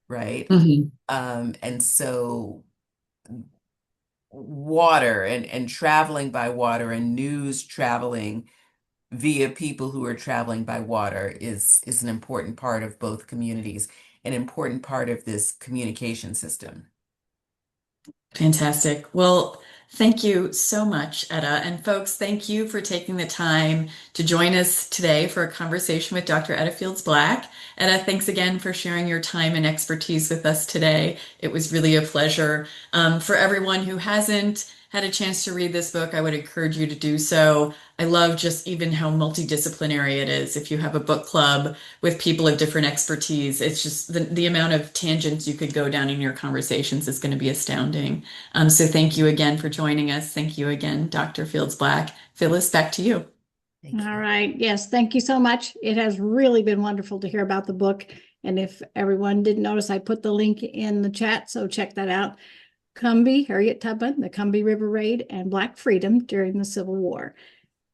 right?
Mhm.
And so water and traveling by water and news traveling via people who are traveling by water is an important part of both communities, an important part of this communication system.
Fantastic. Well, thank you so much, Edda. And folks, thank you for taking the time to join us today for a conversation with Dr. Edda Fields Black. Edda, thanks again for sharing your time and expertise with us today. It was really a pleasure. For everyone who hasn't had a chance to read this book, I would encourage you to do so. I love just even how multidisciplinary it is. If you have a book club with people of different expertise, it's just the amount of tangents you could go down in your conversations is going to be astounding. So thank you again for joining us. Thank you again, Dr. Fields Black. Phyllis, back to you.
Thank
All
you.
right. Yes, thank you so much. It has really been wonderful to hear about the book. And if everyone didn't notice, I put the link in the chat, so check that out. Combahee, Harriet Tubman, the Combahee River Raid, and Black Freedom during the Civil War.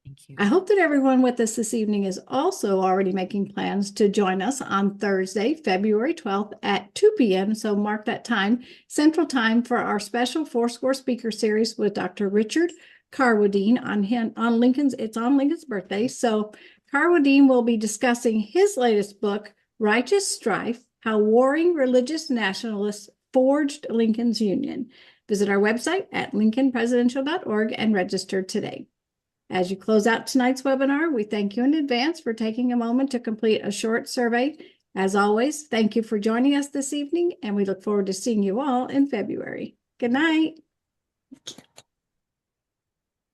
Thank you.
I hope that everyone with us this evening is also already making plans to join us on Thursday, February 12th at 2 p.m. So mark that time, Central Time, for our special Fourscore speaker series with Dr. Richard Carwadine on Lincoln's birthday. So Carwadine will be discussing his latest book, Righteous Strife: How Warring Religious Nationalists Forged Lincoln's Union. Visit our website at lincolnpresidential.org and register today. As you close out tonight's webinar, we thank you in advance for taking a moment to complete a short survey. As always, thank you for joining us this evening, and we look forward to seeing you all in February. Good night.